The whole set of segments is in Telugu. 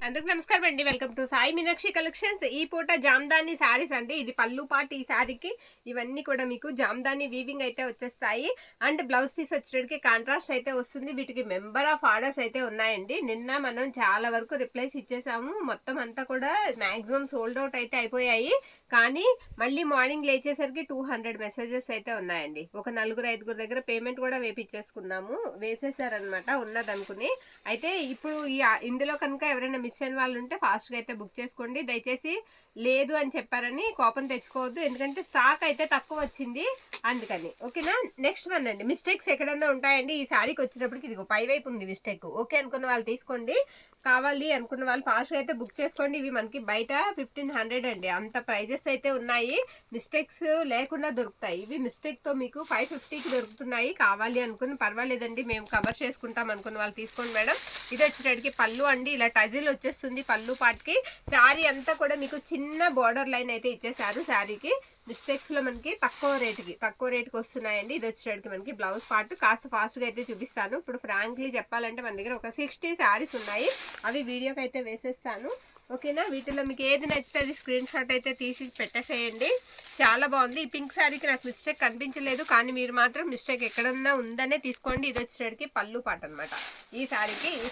అందరికి నమస్కారం అండి. Welcome to Sai Meenakshi collections. ఈ పూట జామ్దాని శారీస్ అండి. ఇది పళ్ళు పాటు ఈ శారీకి. ఇవన్నీ కూడా మీకు జామ్దాని వీవింగ్ అయితే వచ్చేస్తాయి. అండ్ బ్లౌజ్ పీస్ వచ్చేటికి కాంట్రాస్ట్ అయితే వస్తుంది. వీటికి మెంబర్ ఆఫ్ ఆర్డర్స్ అయితే ఉన్నాయండి. నిన్న మనం చాలా వరకు రిప్లైస్ ఇచ్చేసాము. మొత్తం అంతా కూడా మాక్సిమం సోల్డ్ అవుట్ అయితే అయిపోయాయి. కానీ మళ్ళీ మార్నింగ్ లేచేసరికి 200 మెసేజెస్ అయితే ఉన్నాయండి. ఒక 4-5 దగ్గర పేమెంట్ కూడా వేపించేసుకున్నాము. వేసేసారనమాట ఉన్నదనుకుని. అయితే ఇప్పుడు ఇందులో కనుక ఎవరైనా మిస్ అయిన వాళ్ళు ఉంటే ఫాస్ట్గా అయితే బుక్ చేసుకోండి. దయచేసి లేదు అని చెప్పారని కోపం తెచ్చుకోవద్దు, ఎందుకంటే స్టాక్ అయితే తక్కువ వచ్చింది అందుకని. ఓకేనా. నెక్స్ట్ వన్ అండి, మిస్టేక్స్ ఎక్కడన్నా ఉంటాయండి. ఈ శారీకి వచ్చినప్పటికి ఇదిగో పై వైపు ఉంది మిస్టేక్. ఓకే అనుకున్న వాళ్ళు తీసుకోండి, కావాలి అనుకున్న వాళ్ళు ఫాస్ట్గా అయితే బుక్ చేసుకోండి. ఇవి మనకి బయట 1500 అండి, అంత ప్రైజెస్ అయితే ఉన్నాయి. మిస్టేక్స్ లేకుండా దొరుకుతాయి. ఇవి మిస్టేక్తో మీకు 550కి దొరుకుతున్నాయి. కావాలి అనుకుని పర్వాలేదండి, మేము కవర్ చేసుకుంటాం అనుకున్న వాళ్ళు తీసుకోండి మేడం. ఇది వచ్చేటడికి పళ్ళు అండి, ఇలా టజిల్ వచ్చేస్తుంది పళ్ళు పాటికి. శారీ అంతా కూడా మీకు చిన్న బోర్డర్ లైన్ అయితే ఇచ్చేసారు. శారీకి మిస్టేక్స్ లో మనకి తక్కువ రేటుకి వస్తున్నాయండి. ఇది వచ్చేటడికి మనకి బ్లౌజ్ పార్ట్. కాస్త ఫాస్ట్ గా అయితే చూపిస్తాను. ఇప్పుడు ఫ్రాంక్లీ చెప్పాలంటే మన దగ్గర ఒక 60 శారీస్ ఉన్నాయి. అవి వీడియోకి అయితే వేసేస్తాను. ఓకేనా. వీటిలో మీకు ఏది నచ్చితే అది స్క్రీన్ షాట్ అయితే తీసి పెట్టేసేయండి. చాలా బాగుంది. ఈ పింక్ శారీకి నాకు మిస్టేక్ కనిపించలేదు, కానీ మీరు మాత్రం మిస్టేక్ ఎక్కడన్నా ఉందనే తీసుకోండి. ఇది వచ్చేటడికి పళ్ళు పాట అనమాట. ఈ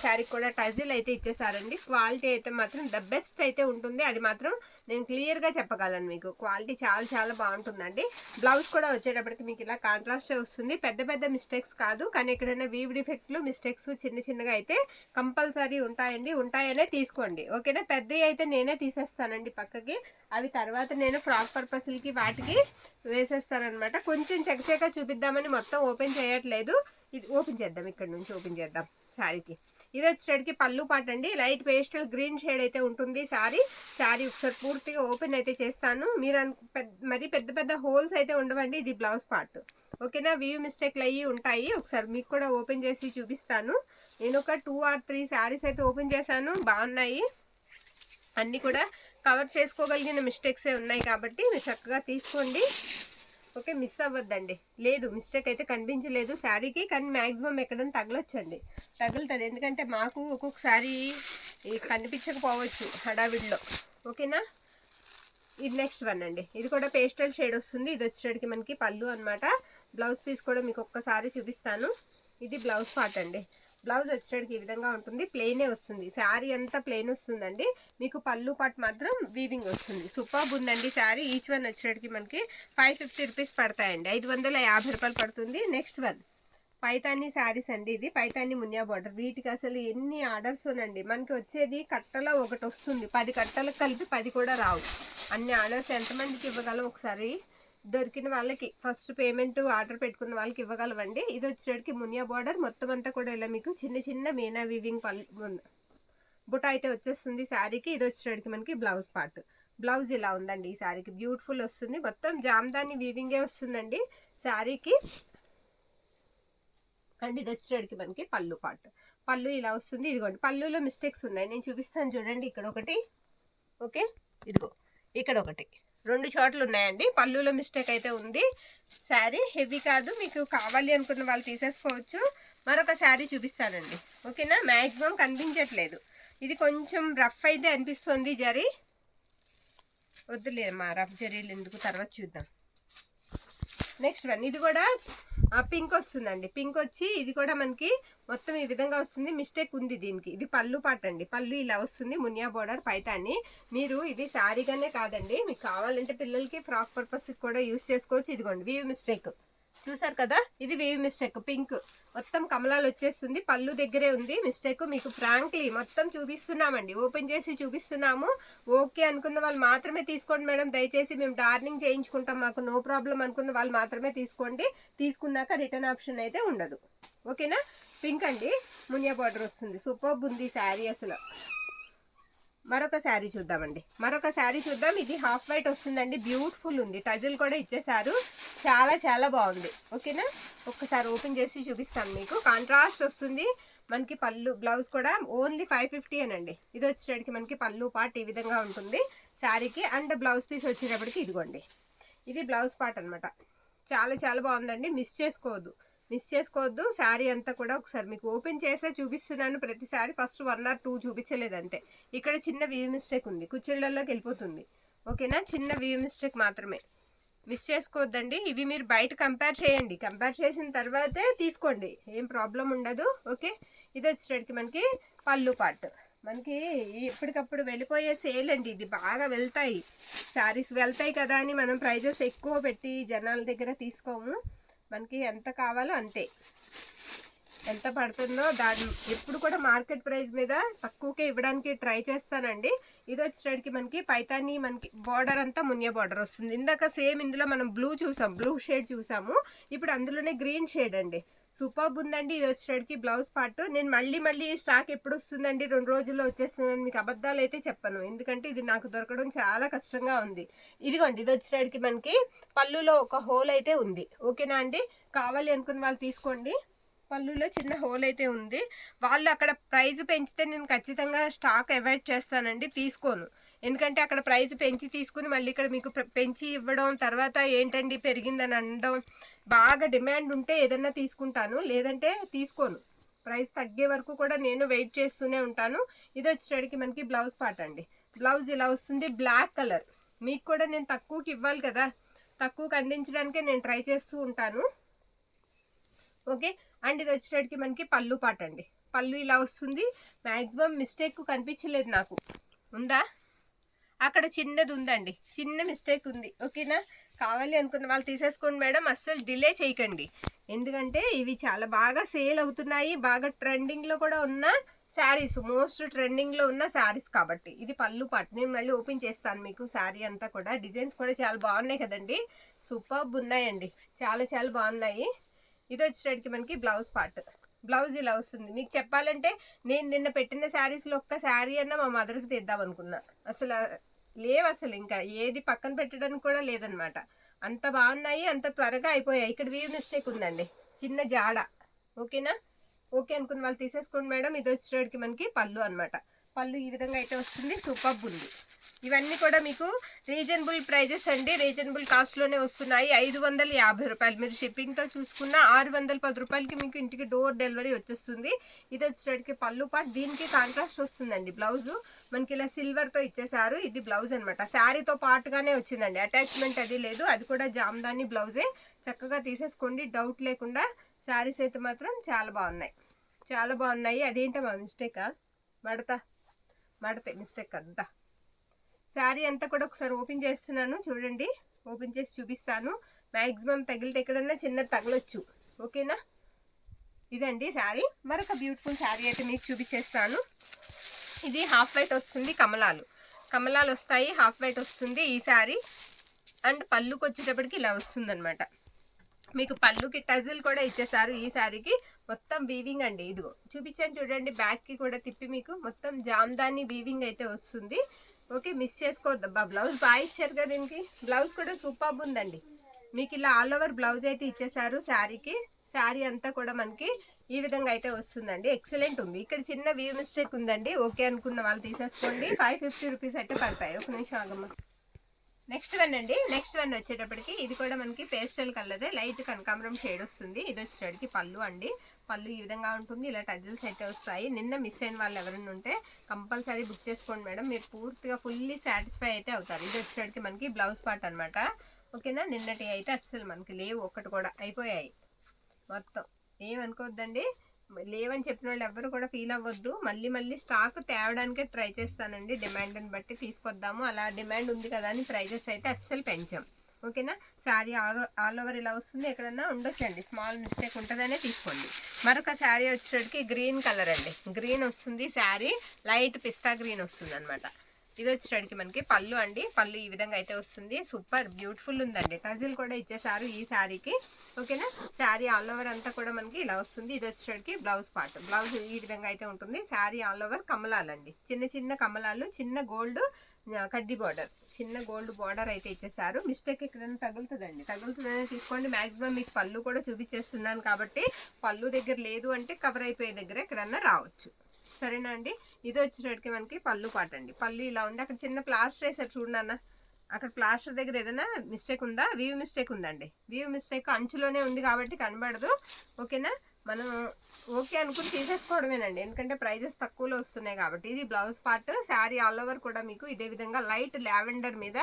శారీకి కూడా టజిల్ అయితే ఇచ్చేసారండి. క్వాలిటీ అయితే మాత్రం ద బెస్ట్ అయితే ఉంటుంది. అది మాత్రం నేను క్లియర్ గా చెప్పగలను మీకు. క్వాలిటీ చాలా చాలా బాగుంటుందండి. బ్లౌజ్ కూడా వచ్చేటప్పటికి మీకు ఇలా కాంట్రాస్ట్ వస్తుంది. పెద్ద పెద్ద మిస్టేక్స్ కాదు, కానీ ఎక్కడైనా వీవ్ డిఫెక్ట్లు మిస్టేక్స్ చిన్నగా అయితే కంపల్సరీ ఉంటాయండి. ఉంటాయనే తీసుకోండి. ఓకేనా. పెద్దవి అయితే నేనే తీసేస్తానండి పక్కకి. అవి తర్వాత నేను ఫ్రాక్ పర్పస్లకి వాటికి వేసేస్తానమాట. కొంచెం చకచక చూపిద్దామని మొత్తం ఓపెన్ చేయట్లేదు. ఇది ఓపెన్ చేద్దాం, ఇక్కడ నుంచి ఓపెన్ చేద్దాం శారీకి. ఇది వచ్చేటికి పళ్ళు పాట అండి. లైట్ పేస్టల్ గ్రీన్ షేడ్ అయితే ఉంటుంది శారీ ఒకసారి పూర్తిగా ఓపెన్ అయితే చేస్తాను. మీరు మరి పెద్ద హోల్స్ అయితే ఉండవండి. ఇది బ్లౌజ్ పార్ట్. ఓకేనా. వ్యూ మిస్టేక్లు అయ్యి ఉంటాయి. ఒకసారి మీకు కూడా ఓపెన్ చేసి చూపిస్తాను. నేను ఒక 2 or 3 శారీస్ అయితే ఓపెన్ చేశాను. బాగున్నాయి. అన్నీ కూడా కవర్ చేసుకోగలిగిన మిస్టేక్సే ఉన్నాయి కాబట్టి మీరు చక్కగా తీసుకోండి. ఓకే, మిస్ అవ్వద్దండి. లేదు మిస్టేక్ అయితే కనిపించలేదు శారీకి, కానీ మ్యాక్సిమం ఎక్కడైనా తగలొచ్చండి, తగులుతుంది. ఎందుకంటే మాకు ఒక్కొక్కసారి కనిపించకపోవచ్చు హడావిడిలో. ఓకేనా. ఇది నెక్స్ట్ వన్ అండి. ఇది కూడా పేస్టల్ షేడ్ వస్తుంది. ఇది వచ్చేటికి మనకి పళ్ళు అనమాట. బ్లౌజ్ పీస్ కూడా మీకు ఒక్కసారి చూపిస్తాను. ఇది బ్లౌజ్ పార్ట్ అండి. బ్లౌజ్ వచ్చేటికి ఈ విధంగా ఉంటుంది. ప్లెయినే వస్తుంది. శారీ అంతా ప్లెయిన్ వస్తుందండి. మీకు పళ్ళు పార్ట్ మాత్రం వీవింగ్ వస్తుంది. సూపర్బ్ ఉందండి శారీ. ఈచ్ వన్ వచ్చేటికి మనకి 550 రూపీస్ పడతాయండి. 550 రూపాయలు పడుతుంది. నెక్స్ట్ వన్ పైతాని శారీస్ అండి. ఇది పైతాని మునియా బార్డర్. వీటికి అసలు ఎన్ని ఆర్డర్స్ అండి. మనకి వచ్చేది కట్టలో ఒకటి వస్తుంది, 10 కట్టలకు కలిపి 10 కూడా రావు. అన్ని ఆర్డర్స్ ఎంతమందికి ఇవ్వగలం ఒకసారి దొరికిన వాళ్ళకి, ఫస్ట్ పేమెంట్ ఆర్డర్ పెట్టుకున్న వాళ్ళకి ఇవ్వగలవండి. ఇది వచ్చేటికి మునియా బార్డర్. మొత్తం అంతా కూడా ఇలా మీకు చిన్న మీనా వీవింగ్ బుట్ట అయితే వచ్చేస్తుంది శారీకి. ఇది వచ్చేటికి మనకి బ్లౌజ్ పార్ట్. బ్లౌజ్ ఇలా ఉందండి. ఈ శారీకి బ్యూటిఫుల్ వస్తుంది. మొత్తం జామ్దాని వీవింగే వస్తుందండి శారీకి. అండ్ ఇది వచ్చేటికి మనకి పళ్ళు పార్ట్. పళ్ళు ఇలా వస్తుంది. ఇదిగోండి పళ్ళులో మిస్టేక్స్ ఉన్నాయి, నేను చూపిస్తాను చూడండి. ఇక్కడ ఒకటి, ఓకే, ఇదిగో ఇక్కడ ఒకటి, 2 చోట్ల ఉన్నాయండి. పళ్ళులో మిస్టేక్ అయితే ఉంది. శారీ హెవీ కాదు, మీకు కావాలి అనుకున్న వాళ్ళు తీసేసుకోవచ్చు. మరొక శారీ చూపిస్తానండి. ఓకేనా. మ్యాక్సిమం కనిపించట్లేదు. ఇది కొంచెం రఫ్ అయితే అనిపిస్తుంది. జరీ వద్దులేమ్మా, రఫ్ జరీలు ఎందుకు, తర్వాత చూద్దాం. నెక్స్ట్ వన్, ఇది కూడా పింక్ వస్తుందండి. పింక్ వచ్చి ఇది కూడా మనకి మొత్తం ఈ విధంగా వస్తుంది. మిస్టేక్ ఉంది దీనికి. ఇది పళ్ళు పాట అండి. పళ్ళు ఇలా వస్తుంది. మునియా బోర్డర్ పైతాన్ని. మీరు ఇది శారీగానే కాదండి, మీకు కావాలంటే పిల్లలకి ఫ్రాక్ పర్పస్ కూడా యూజ్ చేసుకోవచ్చు. ఇదిగోండి వీవ్ మిస్టేక్ చూసారు కదా. ఇది వీవ్ మిస్టేక్. పింక్ మొత్తం కమలాలు వచ్చేస్తుంది. పళ్ళు దగ్గరే ఉంది మిస్టేక్. మీకు ఫ్రాంక్లీ మొత్తం చూపిస్తున్నామండి, ఓపెన్ చేసి చూపిస్తున్నాము. ఓకే అనుకున్న వాళ్ళు మాత్రమే తీసుకోండి మేడం. దయచేసి మేము డార్నింగ్ చేయించుకుంటాం, మాకు నో ప్రాబ్లం అనుకున్న వాళ్ళు మాత్రమే తీసుకోండి. తీసుకున్నాక రిటర్న్ ఆప్షన్ అయితే ఉండదు. ఓకేనా. పింక్ అండి, మునియా బార్డర్ వస్తుంది. సూపర్బ్ ఉంది శారీ అసలు. మరొక శారీ చూద్దామండి. మరొక శారీ చూద్దాం. ఇది హాఫ్ వైట్ వస్తుందండి. బ్యూటిఫుల్ ఉంది. టజిల్ కూడా ఇచ్చేసారు. చాలా చాలా బాగుంది. ఓకేనా. ఒక్కసారి ఓపెన్ చేసి చూపిస్తాను మీకు. కాంట్రాస్ట్ వస్తుంది మనకి. పళ్ళు బ్లౌజ్ కూడా ఓన్లీ 550 అనండి. ఇది వచ్చేటికి మనకి పళ్ళు పార్ట్ ఈ విధంగా ఉంటుంది శారీకి. అండ్ బ్లౌజ్ పీస్ వచ్చేటప్పటికి ఇదిగోండి, ఇది బ్లౌజ్ పార్ట్ అనమాట. చాలా చాలా బాగుందండి. మిస్ చేసుకోవద్దు. మిస్ చేసుకోవద్దు. శారీ అంతా కూడా ఒకసారి మీకు ఓపెన్ చేసే చూపిస్తున్నాను ప్రతిసారి. ఫస్ట్ 1 or 2 చూపించలేదు అంతే. ఇక్కడ చిన్న వీవ్ మిస్టేక్ ఉంది, కుచ్చిళ్ళలోకి వెళ్ళిపోతుంది. ఓకేనా, చిన్న వీవ్ మిస్టేక్ మాత్రమే, మిస్ చేసుకోవద్దండి. ఇవి మీరు బయట కంపేర్ చేయండి, కంపేర్ చేసిన తర్వాతే తీసుకోండి, ఏం ప్రాబ్లం ఉండదు. ఓకే, ఇది వచ్చేటప్పటికి మనకి పళ్ళు పార్ట్. మనకి ఎప్పటికప్పుడు వెళ్ళిపోయే సేల్ అండి, ఇది బాగా వెళ్తాయి శారీస్, వెళ్తాయి కదా అని మనం ప్రైజెస్ ఎక్కువ పెట్టి జనాల దగ్గర తీసుకోము. మనకి ఎంత కావాలో అంతే, ఎంత పడుతుందో దాని ఎప్పుడు కూడా మార్కెట్ ప్రైస్ మీద తక్కువకే ఇవ్వడానికి ట్రై చేస్తానండి. ఇది వచ్చేటప్పటికి మనకి పైతాని, మనకి బార్డర్ అంతా మునియా బార్డర్ వస్తుంది. ఇందాక సేమ్ ఇందులో మనం బ్లూ చూసాం, బ్లూ షేడ్ చూసాము, ఇప్పుడు అందులోనే గ్రీన్ షేడ్ అండి. సూపర్బ్ ఉందండి. ఇది వచ్చేటప్పటికి బ్లౌజ్ పార్ట్. నేను మళ్ళీ స్టాక్ ఎప్పుడు వస్తుందండి, 2 రోజుల్లో వచ్చేస్తుందని మీకు అబద్ధాలు అయితే చెప్పను, ఎందుకంటే ఇది నాకు దొరకడం చాలా కష్టంగా ఉంది. ఇదిగోండి, ఇది వచ్చేటప్పటికి మనకి పళ్ళులో ఒక హోల్ అయితే ఉంది. ఓకేనా అండి, కావాలి అనుకున్న వాళ్ళు తీసుకోండి. పళ్ళులో చిన్న హోల్ అయితే ఉంది. వాళ్ళు అక్కడ ప్రైస్ పెంచితే నేను ఖచ్చితంగా స్టాక్ అవాయిడ్ చేస్తానండి, తీసుకోను. ఎందుకంటే అక్కడ ప్రైస్ పెంచి తీసుకుని మళ్ళీ ఇక్కడ మీకు పెంచి ఇవ్వడం, తర్వాత ఏంటండి పెరిగిందని అనడం, బాగా డిమాండ్ ఉంటే ఏదన్నా తీసుకుంటాను, లేదంటే తీసుకోను. ప్రైస్ తగ్గే వరకు కూడా నేను వెయిట్ చేస్తూనే ఉంటాను. ఇది వచ్చేటప్పటికి మనకి బ్లౌజ్ పార్ట్ అండి. బ్లౌజ్ ఇలా వస్తుంది, బ్లాక్ కలర్. మీకు కూడా నేను తక్కువకి ఇవ్వాలి కదా, తక్కువకి అందించడానికే నేను ట్రై చేస్తూ ఉంటాను. ఓకే, అండ్ ఇది వచ్చేటప్పటికి మనకి పళ్ళు పాట అండి. పళ్ళు ఇలా వస్తుంది. మ్యాక్సిమం మిస్టేక్ కనిపించలేదు నాకు, ఉందా? అక్కడ చిన్నది ఉందండి, చిన్న మిస్టేక్ ఉంది. ఓకేనా, కావాలి అనుకున్న వాళ్ళు తీసేసుకోండి మేడం, అస్సలు డిలే చేయకండి. ఎందుకంటే ఇవి చాలా బాగా సేల్ అవుతున్నాయి, బాగా ట్రెండింగ్లో కూడా ఉన్న శారీస్, మోస్ట్ ట్రెండింగ్లో ఉన్న శారీస్ కాబట్టి. ఇది పళ్ళు పాట. నేను మళ్ళీ ఓపెన్ చేస్తాను మీకు శారీ అంతా కూడా. డిజైన్స్ కూడా చాలా బాగున్నాయి కదండి, సూపర్బ్ ఉన్నాయండి, చాలా చాలా బాగున్నాయి. ఇది వచ్చేటప్పటికి మనకి బ్లౌజ్ పార్ట్. బ్లౌజ్ ఇలా వస్తుంది. మీకు చెప్పాలంటే నేను నిన్న పెట్టిన శారీస్లో ఒక్క శారీ అన్నా మా మదర్కి తెద్దాం అనుకున్నా, అసలు లేవు, అసలు ఇంకా ఏది పక్కన పెట్టడానికి కూడా లేదనమాట, అంత బాగున్నాయి, అంత త్వరగా అయిపోయాయి. ఇక్కడ వీవ్ మిస్టేక్ ఉందండి, చిన్న జాడ. ఓకేనా, ఓకే అనుకున్న వాళ్ళు తీసేసుకోండి మేడం. ఇది వచ్చేటప్పటికి మనకి పళ్ళు అనమాట. పళ్ళు ఈ విధంగా అయితే వస్తుంది, సూపర్బ్ ఉంది. ఇవన్నీ కూడా మీకు రీజనబుల్ ప్రైజెస్ అండి, రీజనబుల్ కాస్ట్లోనే వస్తున్నాయి. 550 రూపాయలు, మీరు షిప్పింగ్తో చూసుకున్న 610 రూపాయలకి మీకు ఇంటికి డోర్ డెలివరీ వచ్చేస్తుంది. ఇది వచ్చేటప్పటికి పళ్ళు పార్ట్. దీనికి కాంట్రాస్ట్ వస్తుందండి బ్లౌజు, మనకి ఇలా సిల్వర్తో ఇచ్చేసారు. ఇది బ్లౌజ్ అనమాట, శారీతో పాటుగానే వచ్చిందండి, అటాచ్మెంట్ అది లేదు. అది కూడా జామ్దాని బ్లౌజే, చక్కగా తీసేసుకోండి డౌట్ లేకుండా. శారీస్ అయితే మాత్రం చాలా బాగున్నాయి, చాలా బాగున్నాయి. అదేంటమ్మా మిస్టేకా? మడతే మిస్టేక్ అంతా. శారీ అంతా కూడా ఒకసారి ఓపెన్ చేస్తున్నాను చూడండి, ఓపెన్ చేసి చూపిస్తాను. మ్యాక్సిమం తగిలితే ఎక్కడన్నా చిన్న తగలొచ్చు. ఓకేనా, ఇదండి శారీ. మరొక బ్యూటిఫుల్ శారీ అయితే మీకు చూపించేస్తాను. ఇది హాఫ్ వైట్ వస్తుంది, కమలాలు వస్తాయి, హాఫ్ వైట్ వస్తుంది ఈ శారీ. అండ్ పళ్ళుకి వచ్చేటప్పటికి ఇలా వస్తుంది అనమాట. మీకు పళ్ళుకి టజిల్ కూడా ఇచ్చేసారు ఈ శారీకి. మొత్తం వీవింగ్ అండి, ఇదిగో చూపించాను చూడండి, బ్యాక్కి కూడా తిప్పి మీకు మొత్తం జామ్దాని వీవింగ్ అయితే వస్తుంది. Okay, miss చేసుకోవద్దబ్బా. బ్లౌజ్ బాగా ఇచ్చారు కదా దీనికి, బ్లౌజ్ కూడా సూపర్బ్ ఉందండి. మీకు ఇలా ఆల్ ఓవర్ బ్లౌజ్ అయితే ఇచ్చేసారు శారీకి. శారీ అంతా కూడా మనకి ఈ విధంగా అయితే వస్తుందండి, ఎక్సలెంట్ ఉంది. ఇక్కడ చిన్న వీవ్ మిస్టేక్ ఉందండి, ఓకే అనుకున్న వాళ్ళు తీసేసుకోండి. 550 రూపీస్ అయితే పడతాయి. ఒక నిమిషం ఆగమ్మ. నెక్స్ట్ వన్ అండి, నెక్స్ట్ వన్ వచ్చేటప్పటికి ఇది కూడా మనకి పేస్టల్ కలర్, లైట్ కనకాంబరం షేడ్ వస్తుంది. ఇది వచ్చేటప్పటికి పళ్ళు అండి. పళ్ళు ఈ విధంగా ఉంటుంది, ఇలా టజిల్స్ అయితే వస్తాయి. నిన్న మిస్ అయిన వాళ్ళు ఎవరైనా ఉంటే కంపల్సరీ బుక్ చేసుకోండి మేడం, మీరు పూర్తిగా ఫుల్లీ సాటిస్ఫై అయితే అవుతారు. ఇది వచ్చేటప్పటికి మనకి బ్లౌజ్ పార్ట్ అనమాట. ఓకేనా, నిన్నటి అయితే అస్సలు మనకి లేవు, ఒక్కటి కూడా అయిపోయాయి మొత్తం. ఏమనుకోవద్దండి, లేవని చెప్పిన వాళ్ళు ఎవరు కూడా ఫీల్ అవ్వద్దు. మళ్ళీ స్టాక్ తేవడానికే ట్రై చేస్తానండి, డిమాండ్ని బట్టి తీసుకొద్దాము. అలా డిమాండ్ ఉంది కదా అని ప్రైజెస్ అయితే అస్సలు పెంచాం. ఓకేనా, శారీ ఆల్ ఓవర్ ఇలా వస్తుంది, ఎక్కడన్నా ఉండొచ్చండి, స్మాల్ మిస్టేక్ ఉంటుందనే తీసుకోండి. మరొక శారీ వచ్చేటప్పటికి గ్రీన్ కలర్ అండి, గ్రీన్ వస్తుంది శారీ, లైట్ పిస్తా గ్రీన్ వస్తుంది అనమాట. ఇది వచ్చేటప్పటికి మనకి పళ్ళు అండి. పళ్ళు ఈ విధంగా అయితే వస్తుంది, సూపర్ బ్యూటిఫుల్ ఉందండి. టజిల్ కూడా ఇచ్చేసారు ఈ శారీకి. ఓకేనా, శారీ ఆల్ ఓవర్ అంతా కూడా మనకి ఇలా వస్తుంది. ఇది వచ్చేటప్పటికి బ్లౌజ్ పార్ట్. బ్లౌజ్ ఈ విధంగా అయితే ఉంటుంది. శారీ ఆల్ ఓవర్ కమలాలండి, చిన్న కమలాలు, చిన్న గోల్డ్ కడ్డీ బార్డర్, చిన్న గోల్డ్ బార్డర్ అయితే ఇచ్చేసారు. మిస్టేక్ ఎక్కడైనా తగులుతుందని తీసుకోండి. మ్యాక్సిమం మీకు పళ్ళు కూడా చూపించేస్తున్నాను కాబట్టి, పళ్ళు దగ్గర లేదు అంటే కవర్ అయిపోయే దగ్గర ఎక్కడన్నా రావచ్చు. సరేనా అండి, ఇది వచ్చేటప్పటికి మనకి పళ్ళు పాట అండి. పళ్ళు ఇలా ఉంది, అక్కడ చిన్న ప్లాస్టర్ వేసారు చూడన్నా, అక్కడ ప్లాస్టర్ దగ్గర ఏదైనా మిస్టేక్ ఉందా? వీవ్ మిస్టేక్ ఉందండి. వీవ్ మిస్టేక్ అంచులోనే ఉంది కాబట్టి కనబడదు. ఓకేనా, మనం ఓకే అనుకుని తీసేసుకోవడమేనండి, ఎందుకంటే ప్రైజెస్ తక్కువలో వస్తున్నాయి కాబట్టి. ఇది blouse part. Sari all over కూడా మీకు ఇదే విధంగా లైట్ లావెండర్ మీద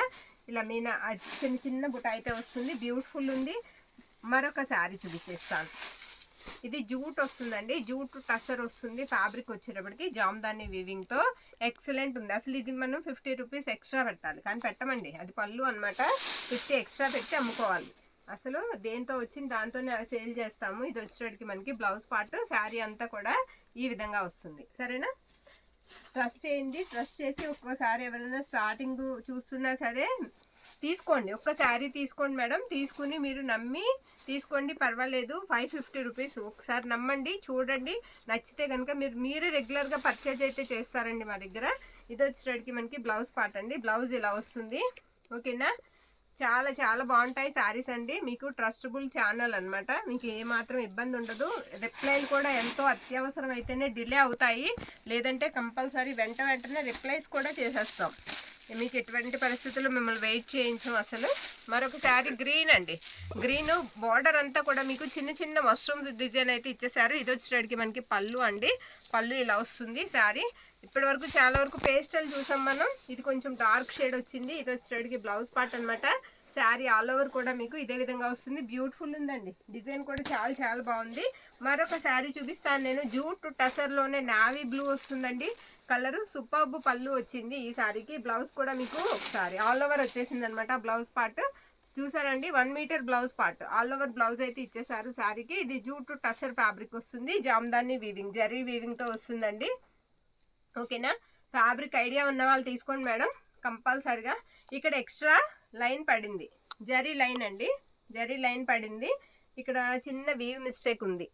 ఇలా మీనా చిన్న చిన్న బుట్ట అయితే వస్తుంది. బ్యూటిఫుల్ ఉంది. మరొక శారీ చూపించేస్తాను. ఇది జూట్ వస్తుందండి, జూట్ టసర్ వస్తుంది. ఫ్యాబ్రిక్ వచ్చేటప్పటికి జామ్దాని వీవింగ్ తో ఎక్సలెంట్ ఉంది. అసలు ఇది మనం 50 రూపీస్ ఎక్స్ట్రా పెట్టాలి, కానీ పెట్టమండి. అది పళ్ళు అనమాట, 50 ఎక్స్ట్రా పెట్టి అమ్ముకోవాలి. అసలు దేంతో వచ్చింది దాంతోనే సేల్ చేస్తాము. ఇది వచ్చేటప్పటికి మనకి బ్లౌజ్ పార్ట్. శారీ అంతా కూడా ఈ విధంగా వస్తుంది. సరేనా, ట్రస్ట్ చేయండి. ట్రస్ట్ చేసి ఒక్కోసారి ఎవరైనా స్టార్టింగ్ చూస్తున్నా సరే తీసుకోండి. ఒక్క శారీ తీసుకోండి మేడం, తీసుకుని మీరు నమ్మి తీసుకోండి, పర్వాలేదు. 550 రూపీస్. ఒకసారి నమ్మండి, చూడండి, నచ్చితే కనుక మీరు రెగ్యులర్గా పర్చేజ్ అయితే చేస్తారండి మా దగ్గర. ఇది వచ్చేటప్పటికి మనకి బ్లౌజ్ పార్ట్ అండి. బ్లౌజ్ ఇలా వస్తుంది. ఓకేనా, చాలా చాలా బాగుంటాయి శారీస్ అండి. మీకు ట్రస్టబుల్ ఛానల్ అనమాట, మీకు ఏమాత్రం ఇబ్బంది ఉండదు. రిప్లైలు కూడా ఎంతో అత్యవసరం అయితేనే డిలే అవుతాయి, లేదంటే కంపల్సరీ వెంటనే రిప్లైస్ కూడా చేసేస్తాం. మీకు ఎటువంటి పరిస్థితుల్లో మిమ్మల్ని వెయిట్ చేయించాం అసలు. మరొక శారీ గ్రీన్ అండి. గ్రీన్ బార్డర్ అంతా కూడా మీకు చిన్న చిన్న మష్రూమ్స్ డిజైన్ అయితే ఇచ్చేసారు. ఇది వచ్చేటప్పటికి మనకి పళ్ళు అండి. పళ్ళు ఇలా వస్తుంది శారీ. ఇప్పటి వరకు చాలా వరకు పేస్టల్ చూసాం మనం, ఇది కొంచెం డార్క్ షేడ్ వచ్చింది. ఇది వచ్చేటప్పటికి బ్లౌజ్ పార్ట్ అనమాట. శారీ ఆల్ ఓవర్ కూడా మీకు ఇదే విధంగా వస్తుంది. బ్యూటిఫుల్ ఉందండి, డిజైన్ కూడా చాలా చాలా బాగుంది. మరొక శారీ చూపిస్తాను నేను. జూట్ టసర్లోనే నావీ బ్లూ వస్తుందండి కలర్. సూపర్బ్ పళ్ళు వచ్చింది ఈ శారీకి. బ్లౌజ్ కూడా మీకు ఒకసారి ఆల్ ఓవర్ వచ్చేసింది అనమాట. బ్లౌజ్ పార్ట్ చూసారండి, 1 meter blouse part. All over blouse అయితే ఇచ్చేసారు శారీకి. ఇది జూట్ టసర్ ఫ్యాబ్రిక్ వస్తుంది. జామ్దాని వీవింగ్, జరీ వీవింగ్తో వస్తుందండి. ఓకేనా, ఫ్యాబ్రిక్ ఐడియా ఉన్న వాళ్ళు తీసుకోండి మేడం కంపల్సరిగా. ఇక్కడ ఎక్స్ట్రా లైన్ పడింది, జరీ లైన్ అండి. జరీ లైన్ పడింది. ఇక్కడ చిన్న వీవ్ మిస్టేక్ ఉంది.